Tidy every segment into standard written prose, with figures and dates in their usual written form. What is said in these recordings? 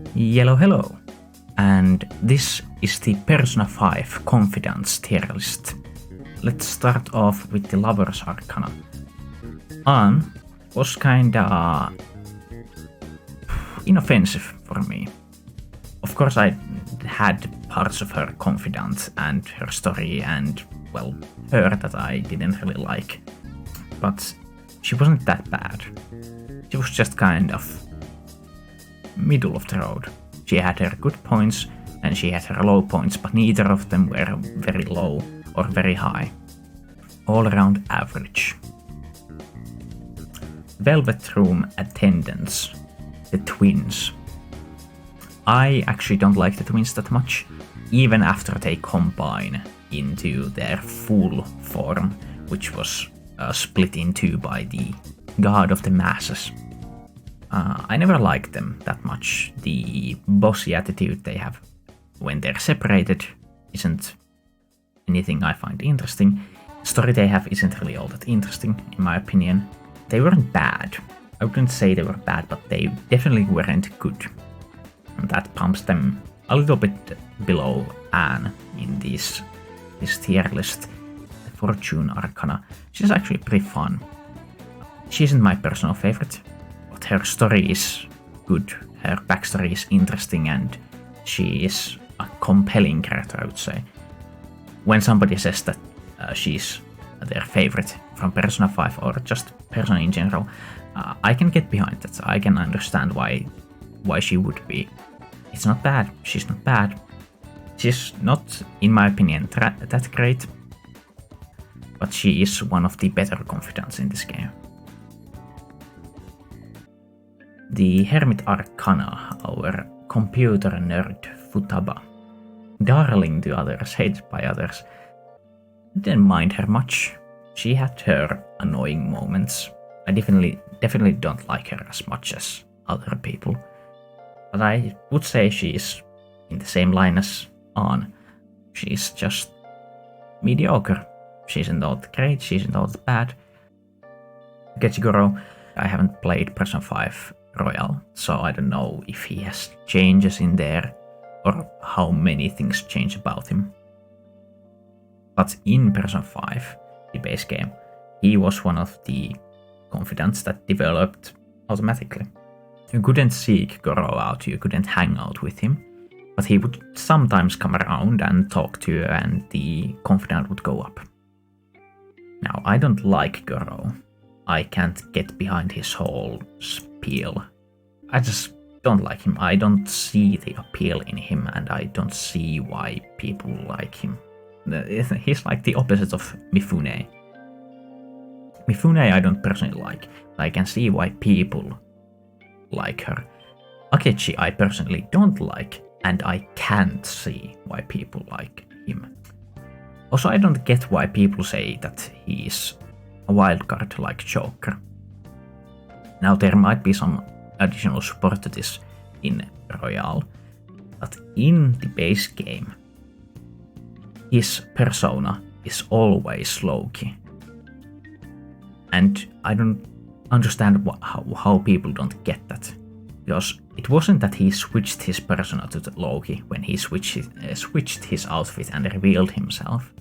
Hello, hello, and this is the Persona 5 Confidants tier list. Let's start off with the Lover's Arcana. Was kinda inoffensive for me. Of course, I had parts of her confidant and her story and, well, her that I didn't really like. But she wasn't that bad. She was just kind of middle of the road. She had her good points and she had her low points, but neither of them were very low or very high. All around average. Velvet Room attendants. The twins. I actually don't like the twins that much, even after they combine into their full form, which was split in two by the God of the Masses. I never liked them that much. The bossy attitude they have when they're separated isn't anything I find interesting. The story they have isn't really all that interesting, in my opinion. They weren't bad. I wouldn't say they were bad, but they definitely weren't good. And that pumps them a little bit below Anne in this tier list. The Fortune Arcana. She's actually pretty fun. She isn't my personal favorite, but her story is good. Her backstory is interesting and she is a compelling character, I would say. When somebody says that she's their favorite from Persona 5 or just Persona in general, I can get behind that. I can understand why she would be. It's not bad. She's not bad. She's not, in my opinion, that great, but she is one of the better confidants in this game. The Hermit Arcana, our computer nerd Futaba. Darling to others, hated by others. Didn't mind her much. She had her annoying moments. I definitely don't like her as much as other people. But I would say she is in the same line as Anne. She's just mediocre. She isn't all that great, she isn't all that bad. Goro, I haven't played Persona 5 Royal, so I don't know if he has changes in there or how many things change about him. But in Persona 5, the base game, he was one of the confidants that developed automatically. You couldn't seek Goro out, you couldn't hang out with him, but he would sometimes come around and talk to you and the confidant would go up. Now, I don't like Goro. I can't get behind his whole spiel. I just don't like him. I don't see the appeal in him and I don't see why people like him. He's like the opposite of Mifune. Mifune I don't personally like, but I can see why people like her. Akechi I personally don't like, and I can't see why people like him. Also, I don't get why people say that he's a wildcard like Joker. Now, there might be some additional support to this in Royale, but in the base game, his persona is always Loki. And I don't understand how people don't get that. Because it wasn't that he switched his persona to the Loki when he switched his outfit and revealed himself.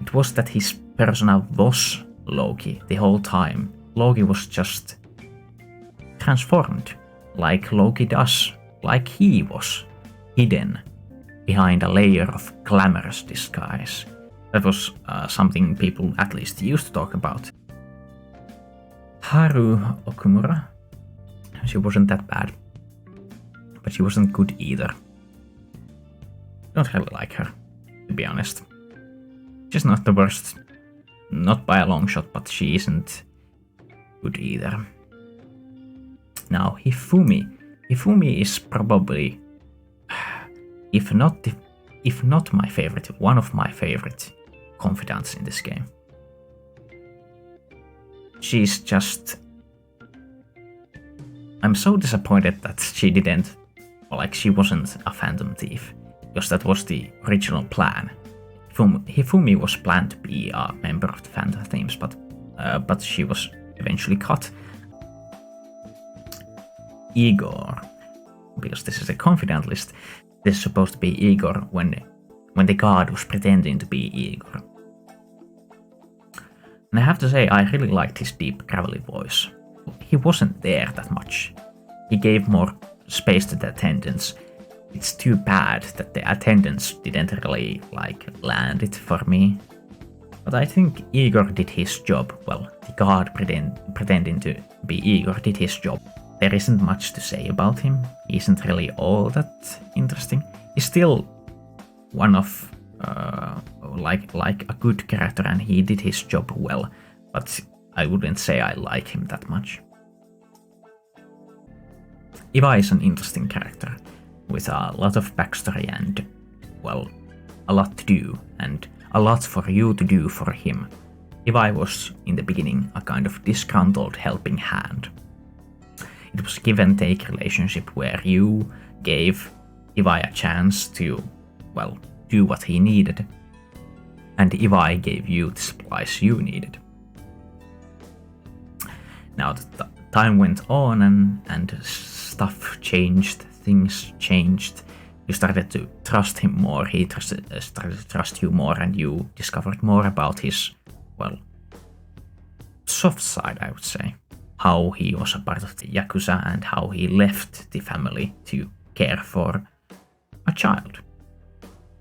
It was that his persona was Loki the whole time. Loki was just transformed, like Loki does, like he was hidden behind a layer of glamorous disguise. That was something people at least used to talk about. Haru Okumura. She wasn't that bad, but she wasn't good either. Don't really like her, to be honest. She's not the worst, not by a long shot, but she isn't good either. Now, Hifumi. Hifumi is probably, if not my favorite, one of my favorite confidants in this game. She's just... I'm so disappointed that she wasn't a Phantom Thief, because that was the original plan. Hifumi was planned to be a member of the Phantom Thieves, but she was eventually cut. Igor. because this is a confidant list, this is supposed to be Igor when the god was pretending to be Igor. And I have to say, I really liked his deep, gravelly voice. He wasn't there that much. He gave more space to the attendants. It's too bad that the attendants didn't really, land it for me. But I think Igor did his job. Well, the god pretending to be Igor did his job. There isn't much to say about him. He isn't really all that interesting. He's still one of like a good character, and he did his job well, but I wouldn't say I like him that much. Iva is an interesting character with a lot of backstory and, well, a lot to do and a lot for you to do for him. Iva was in the beginning a kind of disgruntled helping hand. It was a give and take relationship where you gave Iva a chance to, well, do what he needed, and Iva gave you the supplies you needed. Now that time went on and stuff changed, things changed, you started to trust him more, he started to trust you more, and you discovered more about his, well, soft side, I would say. How he was a part of the Yakuza and how he left the family to care for a child.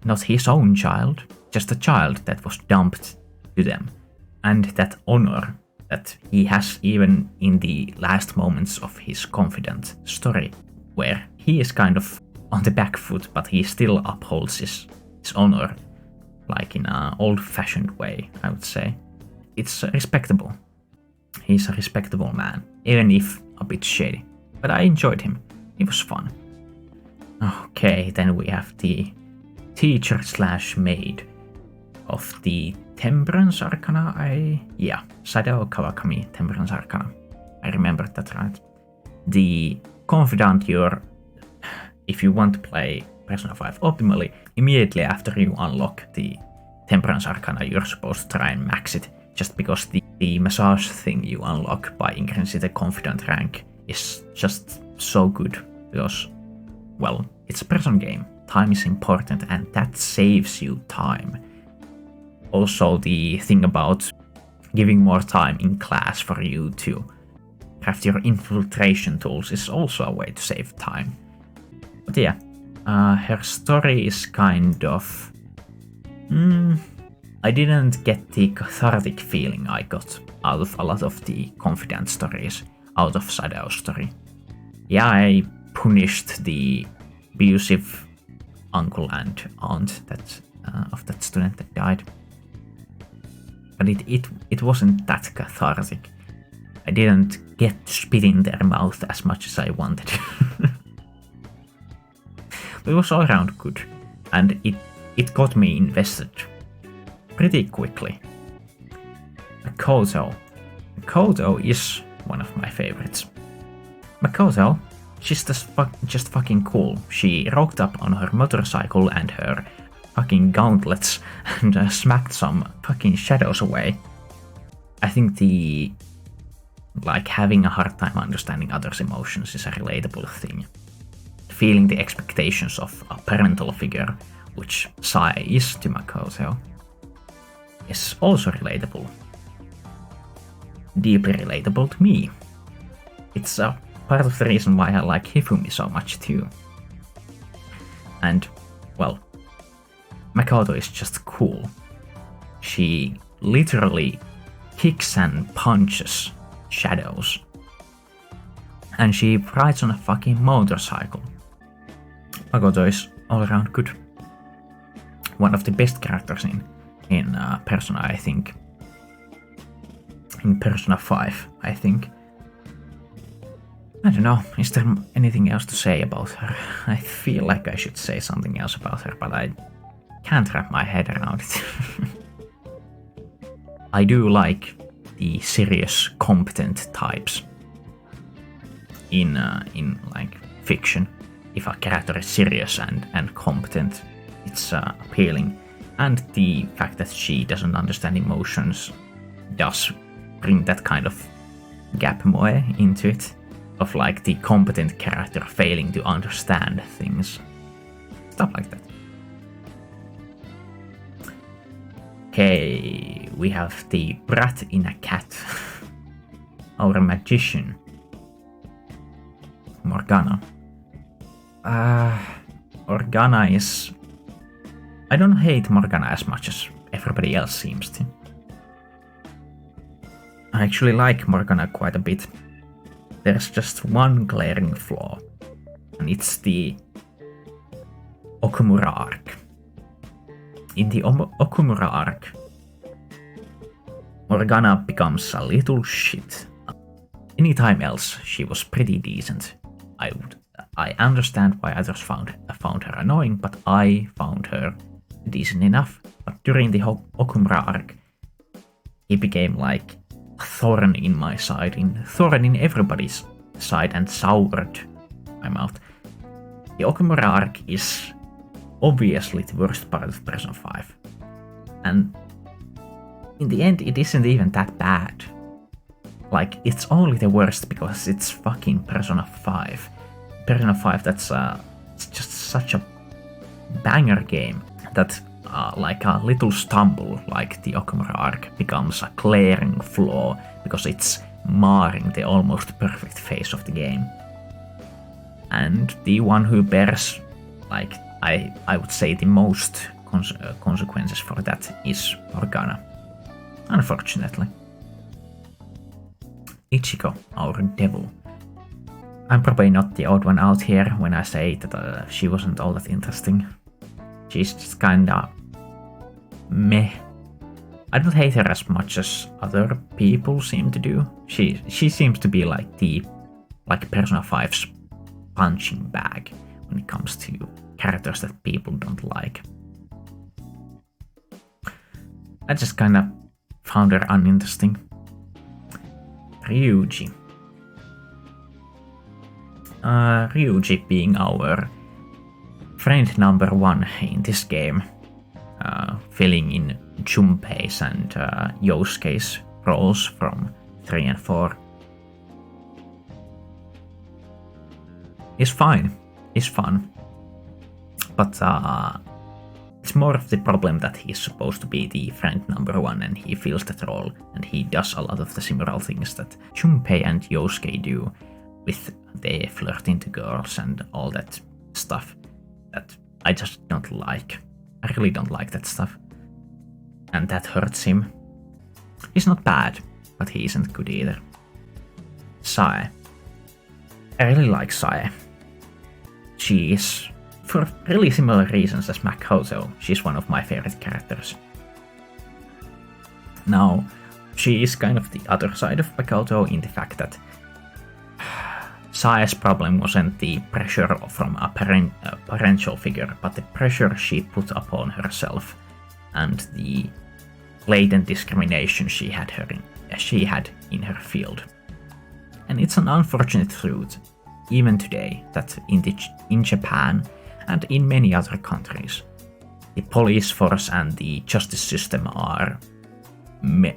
Not his own child, just a child that was dumped to them. And that honor that he has even in the last moments of his confidant story, where he is kind of on the back foot, but he still upholds his honor, like in an old-fashioned way, I would say. It's respectable. He's a respectable man, even if a bit shady. But I enjoyed him. He was fun. Okay, then we have the teacher/maid of the Temperance Arcana. Sadao Kawakami Temperance Arcana. I remembered that right. The confidant if you want to play Persona 5 optimally, immediately after you unlock the Temperance Arcana, you're supposed to try and max it, just because the massage thing you unlock by increasing the confidant rank is just so good, because, well, it's a person game. Time is important, and that saves you time. Also, the thing about giving more time in class for you to craft your infiltration tools is also a way to save time. But yeah, her story is kind of... I didn't get the cathartic feeling I got out of a lot of the confidant stories out of Sadao's story. Yeah, I punished the abusive uncle and aunt of that student that died. But it wasn't that cathartic. I didn't get to spit in their mouth as much as I wanted. But it was all around good, and it got me invested pretty quickly. Makoto. Makoto is one of my favorites. Makoto, she's just fucking cool. She rocked up on her motorcycle and her fucking gauntlets and smacked some fucking shadows away. I think having a hard time understanding others' emotions is a relatable thing. Feeling the expectations of a parental figure, which Sai is to Makoto, is also relatable. Deeply relatable to me. It's a part of the reason why I like Hifumi so much too. And, well, Makoto is just cool. She literally kicks and punches shadows. And she rides on a fucking motorcycle. Makoto is all around good. One of the best characters in Persona, I think. In Persona 5, I think. I don't know, is there anything else to say about her? I feel like I should say something else about her, but I can't wrap my head around it. I do like the serious, competent types in like fiction. If a character is serious and competent, it's appealing. And the fact that she doesn't understand emotions does bring that kind of gap moe into it. of like the competent character failing to understand things. Stuff like that. Okay, we have the brat in a cat. Our magician. Morgana. Morgana is... I don't hate Morgana as much as everybody else seems to. I actually like Morgana quite a bit. There's just one glaring flaw, and it's the Okumura arc. In the Okumura arc, Morgana becomes a little shit. Anytime else, she was pretty decent. I understand why others found her annoying, but I found her decent enough. But during the Okumura arc, he became like a thorn in my side, thorn in everybody's side, and soured my mouth. The Okumura arc is obviously the worst part of Persona 5. And in the end, it isn't even that bad. Like, it's only the worst because it's fucking Persona 5. Persona 5, that's it's just such a banger game that like a little stumble like the Okumura arc becomes a glaring flaw because it's marring the almost perfect face of the game. And the one who bears, like, I would say the most consequences for that is Morgana, unfortunately. Ichigo, our devil. I'm probably not the odd one out here when I say that she wasn't all that interesting. She's just kinda meh. I don't hate her as much as other people seem to do. She seems to be like the Persona 5's punching bag when it comes to characters that people don't like. I just kinda found her uninteresting. Ryuji. Ryuji being our friend number 1 in this game, filling in Junpei's and Yosuke's roles from 3 and 4. Is fine, is fun, but it's more of the problem that he's supposed to be the friend number 1 and he feels that role, and he does a lot of the similar things that Junpei and Yosuke do, with they flirt into girls and all that stuff that I just don't like. I really don't like that stuff. And that hurts him. He's not bad, but he isn't good either. Sae. I really like Sae. She is, for really similar reasons as Makoto, she's one of my favorite characters. Now, she is kind of the other side of Makoto in the fact that Sae's problem wasn't the pressure from a parental figure, but the pressure she put upon herself and the blatant discrimination she had in her field. And it's an unfortunate truth, even today, that in Japan and in many other countries, the police force and the justice system are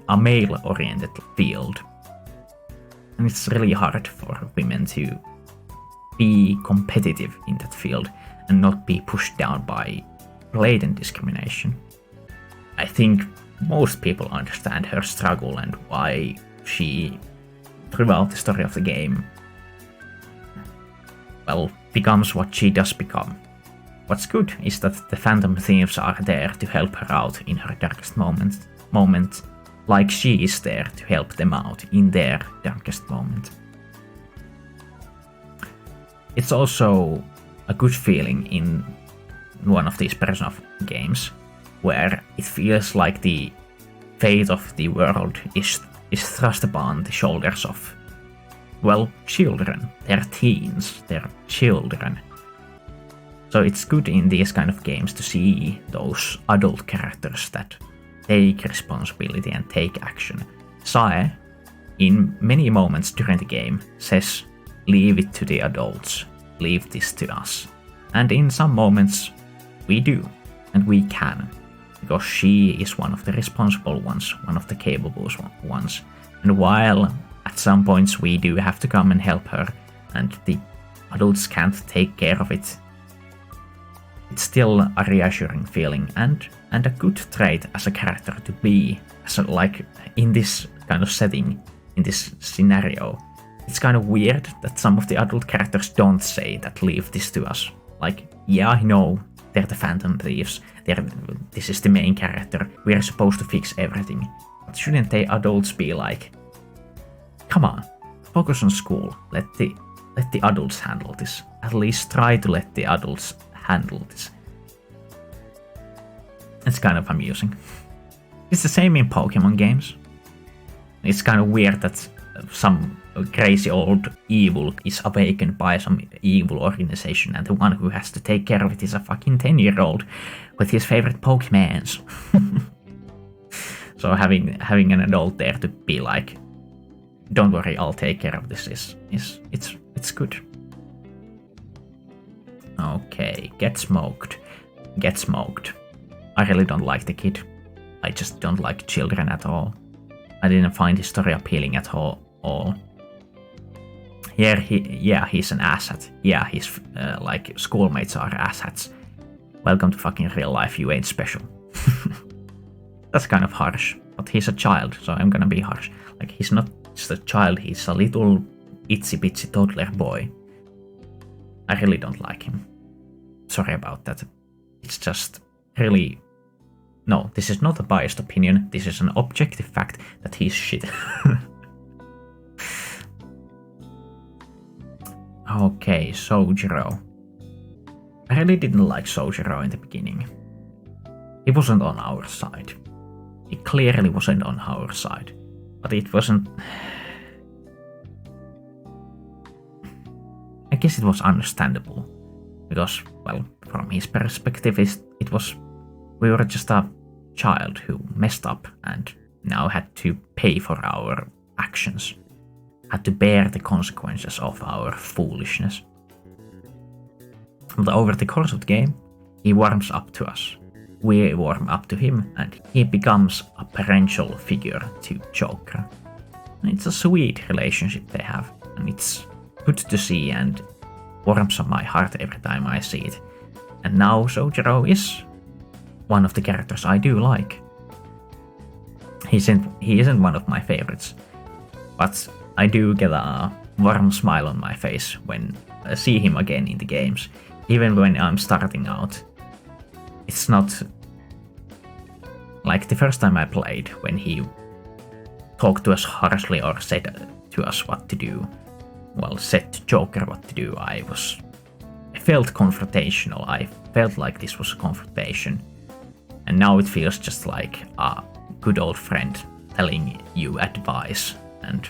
a male-oriented field. And it's really hard for women to be competitive in that field and not be pushed down by blatant discrimination. I think most people understand her struggle and why she, throughout the story of the game, well, becomes what she does become. What's good is that the Phantom Thieves are there to help her out in her darkest moment, like she is there to help them out in their darkest moment. It's also a good feeling in one of these Persona games where it feels like the fate of the world is thrust upon the shoulders of, well, children. They're teens, they're children. So it's good in these kind of games to see those adult characters that take responsibility and take action. Sae, in many moments during the game, says, "Leave it to the adults, leave this to us." And in some moments, we do, and we can, because she is one of the responsible ones, one of the capable ones. And while at some points we do have to come and help her, and the adults can't take care of it. It's still a reassuring feeling and a good trait as a character to be, like in this kind of setting, in this scenario. It's kind of weird that some of the adult characters don't say that, leave this to us. Like, yeah, I know, they're the Phantom Thieves, this is the main character, we're supposed to fix everything. But shouldn't they adults be like, come on, focus on school, let the adults handle this. At least try to let the adults handle this. It's kind of amusing. It's the same in Pokemon games. It's kind of weird that some crazy old evil is awakened by some evil organization, and the one who has to take care of it is a fucking 10-year-old with his favorite Pokemons. So having an adult there to be like, don't worry, I'll take care of this it's good. Okay, get smoked. I really don't like the kid. I just don't like children at all. I didn't find his story appealing at all. He's an asshat. Yeah, his like schoolmates are asshats. Welcome to fucking real life, you ain't special. That's kind of harsh, but he's a child, so I'm gonna be harsh. Like, he's not just a child, he's a little itsy bitsy toddler boy. I really don't like him. Sorry about that. It's just really... No, this is not a biased opinion, this is an objective fact that he's shit. Okay, Sojiro. I really didn't like Sojiro in the beginning. He wasn't on our side. He clearly wasn't on our side. But it wasn't... I guess it was understandable. Because, well, from his perspective, it was... We were just a child who messed up and now had to pay for our actions. Had to bear the consequences of our foolishness. But over the course of the game, he warms up to us. We warm up to him, and he becomes a parental figure to Joker. And it's a sweet relationship they have, and it's good to see and warms up my heart every time I see it. And now Sojiro is one of the characters I do like. He isn't one of my favorites, but I do get a warm smile on my face when I see him again in the games, even when I'm starting out. It's not like the first time I played, when he talked to us harshly or said to us what to do. Well, said to Joker what to do. I felt confrontational. I felt like this was a confrontation. And now it feels just like a good old friend telling you advice and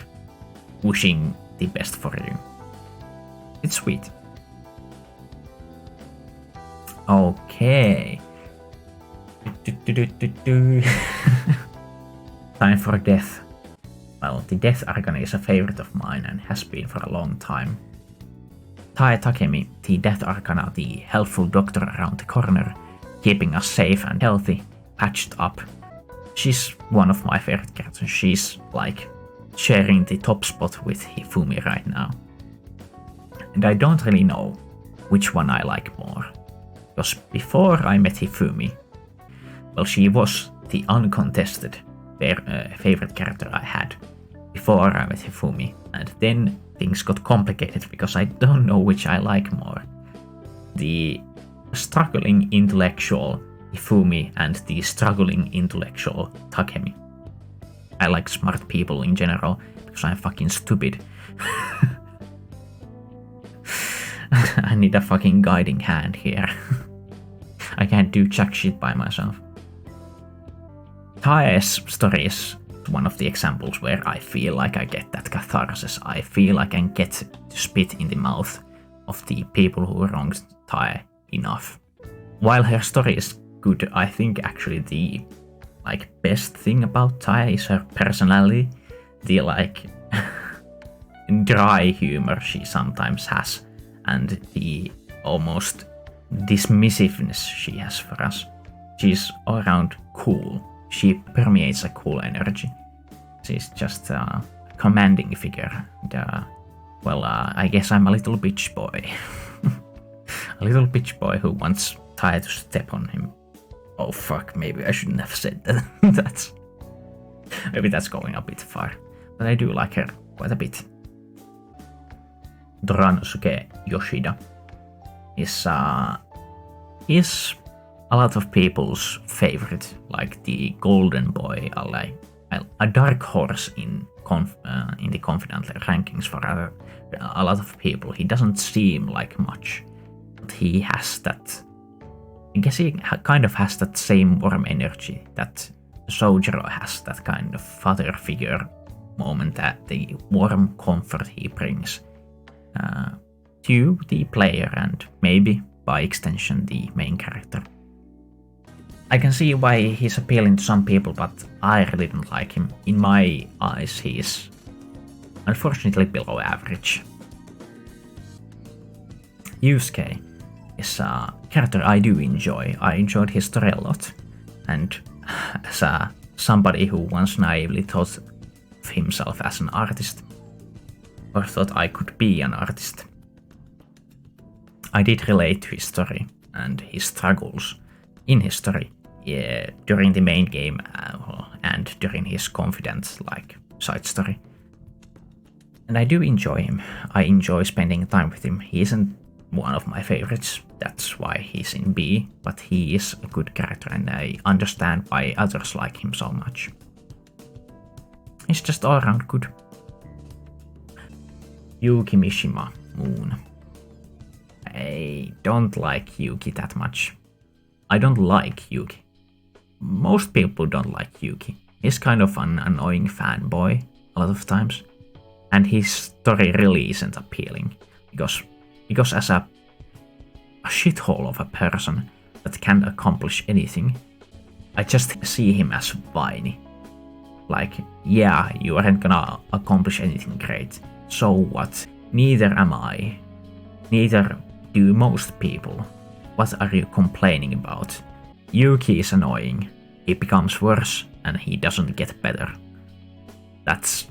wishing the best for you. It's sweet. Okay. Time for death. Well, the death Arcana is a favorite of mine and has been for a long time. Tae Takemi, the death Arcana, the helpful doctor around the corner, keeping us safe and healthy, patched up. She's one of my favorite characters. She's like sharing the top spot with Hifumi right now. And I don't really know which one I like more. Because before I met Hifumi, well, she was the uncontested favorite character I had before I met Hifumi, and then things got complicated because I don't know which I like more. The struggling intellectual Hifumi and the struggling intellectual Takemi. I like smart people in general because I'm fucking stupid. I need a fucking guiding hand here. I can't do jack shit by myself. Tae's story is one of the examples where I feel like I get that catharsis. I feel like I can get to spit in the mouth of the people who wronged Tae enough. While her story is good, I think actually the best thing about Tae is her personality. The dry humor she sometimes has, and the almost dismissiveness she has for us. She's all around cool. She permeates a cool energy. She's just a commanding figure. And, well, I guess I'm a little bitch boy. A little bitch boy who wants Tai to step on him. Oh fuck, maybe I shouldn't have said that. Maybe that's going a bit far. But I do like her quite a bit. Dranosuke Yoshida is a lot of people's favorite, like the golden boy, a dark horse in the confident rankings for a lot of people. He doesn't seem like much, but he has that. I guess he kind of has that same warm energy that Sojiro has, that kind of father figure moment, that the warm comfort he brings to the player and maybe by extension the main character. I can see why he's appealing to some people, but I really don't like him. In my eyes, he is unfortunately below average. Yusuke is a character I do enjoy. I enjoyed his story a lot, and as somebody who once naively thought of himself as an artist, or thought I could be an artist, I did relate to his story and his struggles in his story during the main game and during his confident side story. And I do enjoy him. I enjoy spending time with him. He isn't one of my favorites, that's why he's in B, but he is a good character and I understand why others like him so much. He's just all around good. Yuki Mishima, Moon. I don't like Yuki that much. I don't like Yuki. Most people don't like Yuki. He's kind of an annoying fanboy a lot of times. And his story really isn't appealing. Because as a shithole of a person that can't accomplish anything, I just see him as whiny. Like, yeah, you aren't gonna accomplish anything great. So what? Neither am I. Neither do most people. What are you complaining about? Yuki is annoying. He becomes worse and he doesn't get better. That's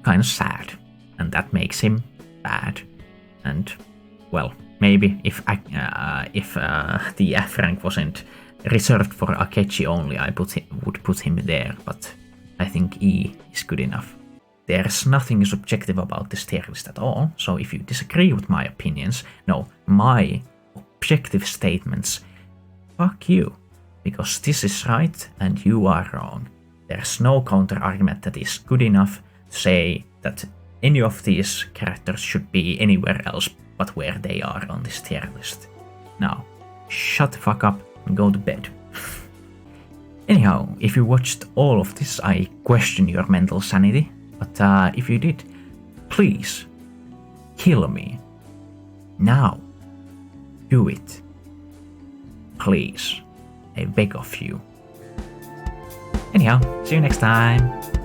kind of sad. And that makes him bad. And, well, maybe if the F rank wasn't reserved for Akechi only, I would put him there, but I think E is good enough. There's nothing subjective about this tier list at all, so if you disagree with my opinions, no, my objective statements, fuck you, because this is right and you are wrong. There's no counter argument that is good enough to say that any of these characters should be anywhere else but where they are on this tier list. Now, shut the fuck up and go to bed. Anyhow, if you watched all of this, I question your mental sanity, but if you did, please kill me. Now. Do it. Please. I beg of you. Anyhow, see you next time.